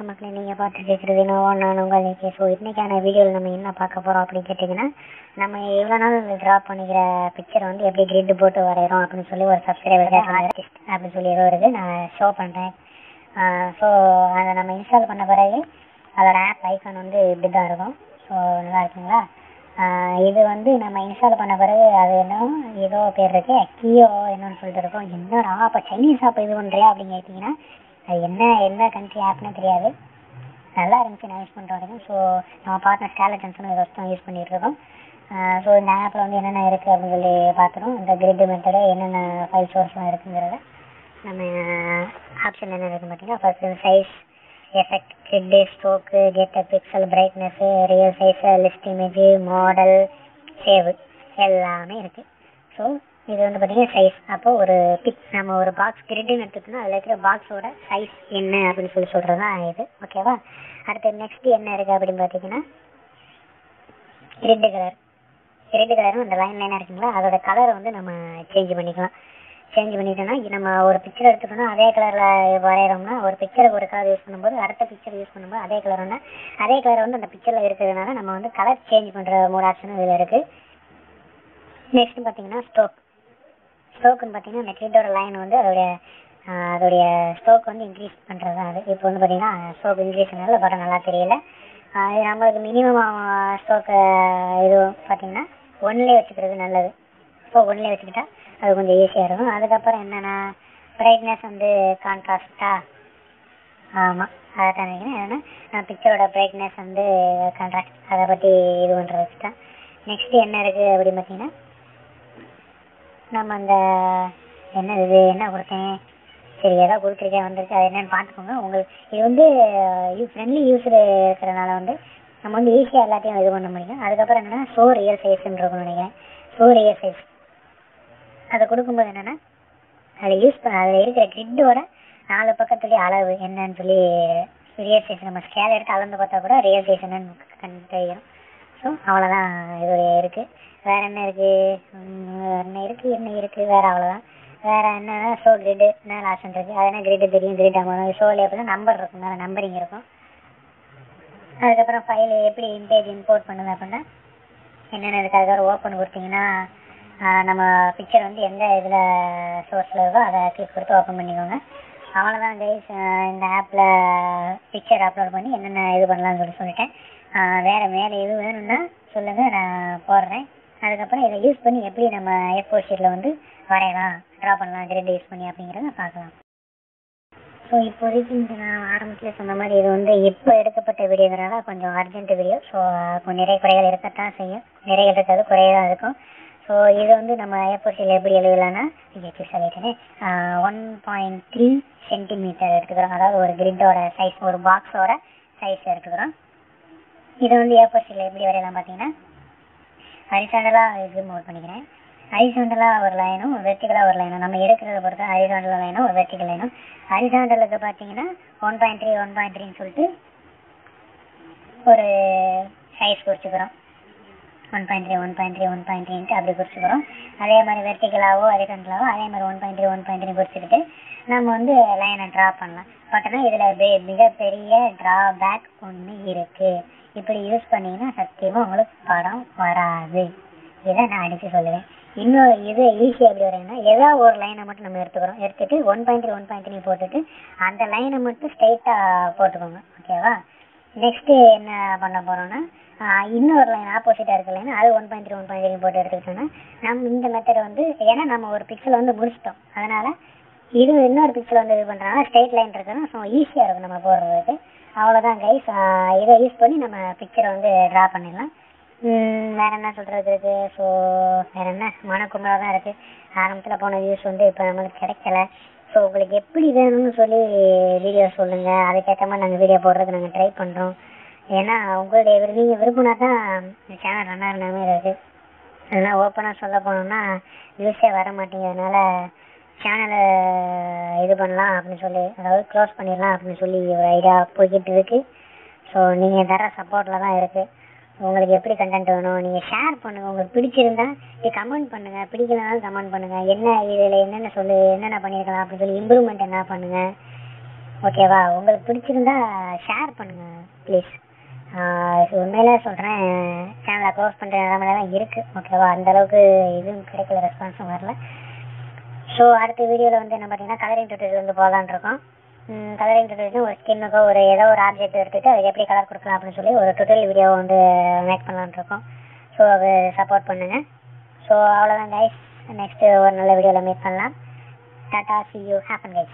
மக்களே, நீங்கள் பார்த்துட்டு இருக்கிறது நான் உங்கள் நினைக்கிறேன். ஸோ இன்றைக்கான வீடியோவில் நம்ம என்ன பார்க்க போகிறோம் அப்படின்னு கேட்டிங்கன்னா, நம்ம எவ்வளோ நாள் ட்ரா பண்ணிக்கிற பிக்சரை வந்து எப்படி கிரிட் போட்டு வரைகிறோம் அப்படின்னு சொல்லி ஒரு சப்ஸ்கிரைபர் ஆர்டிஸ்ட் அப்படின்னு சொல்லி ஏதோ இருக்குது, நான் ஷோ பண்ணுறேன். ஸோ அதை நம்ம இன்ஸ்டால் பண்ண பிறகு அதோட ஆப் ஐக்கான் வந்து இப்படி தான் இருக்கும். ஸோ நல்லா இருக்குங்களா? இது வந்து நம்ம இன்ஸ்டால் பண்ண பிறகு அது என்ன ஏதோ பேர் இருக்கு, கியோ என்னன்னு சொல்லிட்டு இருக்கோம். என்னடா அப்போ சைனீஸ் ஆப் இது பண்ணுறியா அப்படின்னு கேட்டிங்கன்னா, அது என்ன கண்ட்ரி ஆப்னே தெரியாது. நல்லா இருந்துச்சு, நான் யூஸ் பண்ணுற வரைக்கும். ஸோ நம்ம பார்ட்னர் ஸ்கேலட்டன்ஸ்னு ஒரு வருஷம் யூஸ் பண்ணிகிட்டு இருக்கோம். ஸோ இந்த ஆப்பில் வந்து என்னென்ன இருக்குது அப்படின்னு சொல்லி பார்த்துடும். இந்த கிரிட் மெத்தடு என்னென்ன ஃபைல் சோர்ஸ்லாம் இருக்குங்கிறத நம்ம ஆப்ஷன் என்ன இருக்குது பார்த்தீங்கன்னா, first size, effect, grid, stroke, get pixel, brightness, real size, list image, model, save எல்லாமே இருக்குது. ஸோ இது வந்து பார்த்தீங்கன்னா சைஸ். அப்போ ஒரு நம்ம ஒரு பாக்ஸ் கிரிட்டுன்னு எடுத்துக்கணும், அதில் இருக்கிற பாக்ஸோட சைஸ் என்ன அப்படின்னு சொல்லி சொல்கிறது தான் இது. ஓகேவா? அடுத்து நெக்ஸ்ட் என்ன இருக்குது அப்படின்னு பார்த்தீங்கன்னா, கிரிட் கலரும் அந்த லைனாக இருக்குங்களா, அதோட கலரை வந்து நம்ம சேஞ்ச் பண்ணிக்கலாம். சேஞ்ச் பண்ணிட்டோம்னா நம்ம ஒரு பிக்சர் எடுத்துக்கணும், அதே கலரில் வரைகிறோம்னா ஒரு பிக்சருக்கு ஒரு கலர் யூஸ் பண்ணும்போது அடுத்த பிக்சர் யூஸ் பண்ணும்போது அதே கலர் வந்து அந்த பிக்சரில் இருக்கிறதுனால நம்ம வந்து கலர் சேஞ்ச் பண்ணுற மூணு ஆப்ஷனும் இதில் இருக்குது. நெக்ஸ்ட் பார்த்தீங்கன்னா ஸ்ட்ரோக்குன்னு பார்த்தீங்கன்னா அந்த கிரிட்டோட லைன் வந்து அதோடைய ஸ்ட்ரோக் வந்து இன்க்ரீஸ் பண்ணுறது தான் அது. இப்போ வந்து பார்த்தீங்கன்னா ஸ்ட்ரோக் இன்க்ரீஸ் பண்ணால படம் நல்லா தெரியல. இது நம்மளுக்கு மினிமம் ஸ்ட்ரோக்கு இது பார்த்தீங்கன்னா ஒன்லேயே வச்சுக்கிறது நல்லது. ஸோ ஒன்லேயே வச்சுக்கிட்டா அது கொஞ்சம் ஈஸியாக இருக்கும். அதுக்கப்புறம் என்னென்னா பிரைட்னஸ் வந்து கான்ட்ராஸ்டாக, ஆமாம் அதை தான் நினைக்கிறேன். ஏன்னா நான் பிக்சரோட பிரைட்னஸ் வந்து கான்ட்ராஸ்ட் அதை பற்றி இது பண்ணுறது வச்சுட்டேன். நெக்ஸ்ட்டு என்ன இருக்குது அப்படின்னு பார்த்தீங்கன்னா, நம்ம அந்த என்ன கொடுத்தேன், சரி ஏதோ கொடுத்துருக்கேன் வந்துருக்கு, அது என்னென்னு பார்த்துக்கோங்க. உங்களுக்கு இது வந்து ஃப்ரெண்ட்லி யூஸில் இருக்கிறனால வந்து நம்ம வந்து ஈஸியாக எல்லாத்தையும் இது பண்ண முடியும். அதுக்கப்புறம் என்னென்னா ஷோ ரியல் சைஸ்ன்னு இருக்கும்னு நினைக்கிறேன். ஷோ ரியல் சைஸ் அதை கொடுக்கும்போது என்னென்னா அதில் இருக்கிற கிரிட்டோட 4 பக்கத்துலேயே அளவு என்னன்னு சொல்லி ரியல் சைஸ் நம்ம ஸ்கேல் எடுத்து அளந்து பார்த்தா கூட ரியல் சைஸ் என்னன்னு தெரியும். ஸோ அவ்வளோதான் இது இருக்குது. வேறு என்ன இருக்குது வேறு அவ்வளோதான். வேறு என்னென்னா ஷோ கிரிட்டு மேலே ஆப்ஷன் இருக்குது. அது என்ன கிரிட்டு தெரியும், கிரிட் ஆகும். ஷோவில் எப்படின்னா நம்பர் இருக்கும், மேலே நம்பரிங் இருக்கும். அதுக்கப்புறம் ஃபைல் எப்படி இமேஜ் இம்போர்ட் பண்ணுது அப்படின்னா என்னென்ன இருக்குது. அதுக்கப்புறம் ஓப்பன் கொடுத்தீங்கன்னா நம்ம பிக்சர் வந்து எந்த இதில் சோர்ஸில் இருக்கோ அதை கிளிக் கொடுத்து ஓப்பன் பண்ணிக்கோங்க. அவ்வளோதான் கைஸ். இந்த ஆப்பில் பிக்சர் அப்லோட் பண்ணி என்னென்ன இது பண்ணலாம்னு சொல்லிட்டேன். வேறு எது வேணும்னா சொல்லுங்கள், நான் போடுறேன். அதுக்கப்புறம் இதை யூஸ் பண்ணி எப்படி நம்ம A4 ஷீட்டில் வந்து வரையலாம், ட்ரா பண்ணலாம் கிரிட் யூஸ் பண்ணி அப்படிங்கிறத பார்க்கலாம். ஸோ இப்போதைக்கு நான் ஆரம்பத்தில் சொன்ன மாதிரி இது வந்து இப்போ எடுக்கப்பட்ட வீடியோங்கிறனால கொஞ்சம் அர்ஜென்ட் வீடியோ. ஸோ கொஞ்சம் நிறைய குறைகள் இருக்கத்தான் செய்யும், நிறைய இருக்காது, குறையதான் இருக்கும். ஸோ இது வந்து நம்ம A4 ஷீட்டில் எப்படி எழுதலான்னா சொல்லிட்டேனே 1.3 சென்டிமீட்டர் எடுத்துக்கிறோம். அதாவது ஒரு கிரிட்டோட சைஸ், ஒரு பாக்ஸோட சைஸ் எடுத்துக்கிறோம். இதை வந்து A4 ஷீட்டில் எப்படி வரையலாம் பார்த்தீங்கன்னா, ஹரிசாண்டலாக இது மூவ் பண்ணிக்கிறேன். ஹரிசாண்டலாக ஒரு லைனும் வெர்டிகலாக ஒரு லைனும் நம்ம எடுக்கிறத பொறுத்த ஹரிசாண்டல் லைனும் ஒரு வெர்டிகல் லைனும். ஹரிசாண்டலுக்கு பார்த்தீங்கன்னா 1.3 சொல்லிட்டு ஒரு சைஸ் குறிச்சுக்கிறோம். 1.3 அப்படி குறிச்சுக்கிறோம். அதே மாதிரி வெர்டிகலாவோ ஹரிசாண்டலாவோ அதே மாதிரி 1.3 குறிச்சுக்கிட்டு நம்ம வந்து லைனை ட்ரா பண்ணலாம். பட் ஆனால் இதில் மிகப்பெரிய ட்ராபேக் ஒன்று இருக்குது. இப்படி யூஸ் பண்ணிங்கன்னா சத்தியமாக உங்களுக்கு படம் வராது. இதை நான் அடித்து சொல்லுவேன். இன்னொரு இது ஈஸியாக எப்படி வரைங்கன்னா, ஏதாவது ஒரு லைனை மட்டும் நம்ம எடுத்துட்டு 1.3 போட்டுட்டு அந்த லைனை மட்டும் ஸ்ட்ரைட்டாக போட்டுக்கோங்க. ஓகேவா? நெக்ஸ்ட்டு என்ன பண்ண போகிறோன்னா, இன்னொரு லைன் ஆப்போசிட்டாக இருக்க லைன் அது 1.3 போட்டு எடுத்துக்கிட்டோன்னா நம்ம இந்த மெத்தடை வந்து, ஏன்னா நம்ம ஒரு பிக்சல் வந்து முடிச்சிட்டோம், அதனால் இது இன்னொரு பிக்சல் வந்து இது பண்ணுறாங்கன்னா ஸ்ட்ரெயிட் லைன் இருக்குன்னா ஸோ ஈஸியாக இருக்கும் நம்ம போடுறதுக்கு. அவ்வளோதான் கைஸ். இதை யூஸ் பண்ணி நம்ம பிக்சரை வந்து ட்ரா பண்ணிடலாம். வேறு என்ன சொல்கிறது இருக்குது. ஸோ வேறு என்ன, மனக்கும்பலாக தான் இருக்குது. ஆரம்பத்தில் போன வியூஸ் வந்து இப்போ நம்மளுக்கு கிடைக்கல. ஸோ உங்களுக்கு எப்படி வேணும்னு சொல்லி வீடியோ சொல்லுங்கள், அதுக்கேற்ற மாதிரி நாங்கள் வீடியோ போடுறதுக்கு நாங்கள் ட்ரை பண்ணுறோம். ஏன்னா உங்களுடைய நீங்கள் விரும்பினா தான் சேனல் ரன் ஆகிற மாதிரி இருக்குது. அதனால் ஓப்பனாக சொல்ல போனோம்னா வியூஸே வர மாட்டேங்கிறதுனால சேனலை இது பண்ணலாம் அப்படின்னு சொல்லி, அதாவது க்ளோஸ் பண்ணிடலாம் அப்படின்னு சொல்லி ஒரு ஐடியா போய்கிட்டு இருக்குது. ஸோ நீங்கள் தர சப்போர்ட்டில் தான் இருக்குது. உங்களுக்கு எப்படி கண்டென்ட் வேணும் நீங்கள் ஷேர் பண்ணுங்கள். உங்களுக்கு பிடிச்சிருந்தா கமெண்ட் பண்ணுங்கள், பிடிக்கலனாலும் கமெண்ட் பண்ணுங்கள். என்ன இதில் என்னென்ன பண்ணியிருக்கலாம் அப்படின்னு சொல்லி இம்ப்ரூவ்மெண்ட் என்ன பண்ணுங்கள். ஓகேவா? உங்களுக்கு பிடிச்சிருந்தா ஷேர் பண்ணுங்கள் ப்ளீஸ். உண்மையிலே சொல்கிறேன், சேனலை க்ளோஸ் பண்ணுற நிலமையில தான் இருக்குது. ஓகேவா? அந்தளவுக்கு இதுவும் கிடைக்கல, ரெஸ்பான்ஸும் வரல. ஸோ அடுத்த வீடியோவில் வந்து என்ன பார்த்தீங்கன்னா கலரிங் டுட்டோரியல் வந்து போகலான் இருக்கோம். கலரிங் டுட்டோரியல் ஒரு ஸ்கின்னுக்கோ ஒரு ஏதோ ஒரு ஆப்ஜெக்ட் எடுத்துகிட்டு அதுக்கு எப்படி கலர் கொடுக்கலாம் அப்படின்னு சொல்லி ஒரு டுட்டோரியல் வீடியோவை வந்து மேக் பண்ணலான் இருக்கோம். ஸோ அதை சப்போர்ட் பண்ணுங்கள். ஸோ அவ்வளோதான் கைஸ். நெக்ஸ்ட்டு ஒரு நல்ல வீடியோவில் மீட் பண்ணலாம். Tata, see you, happen guys.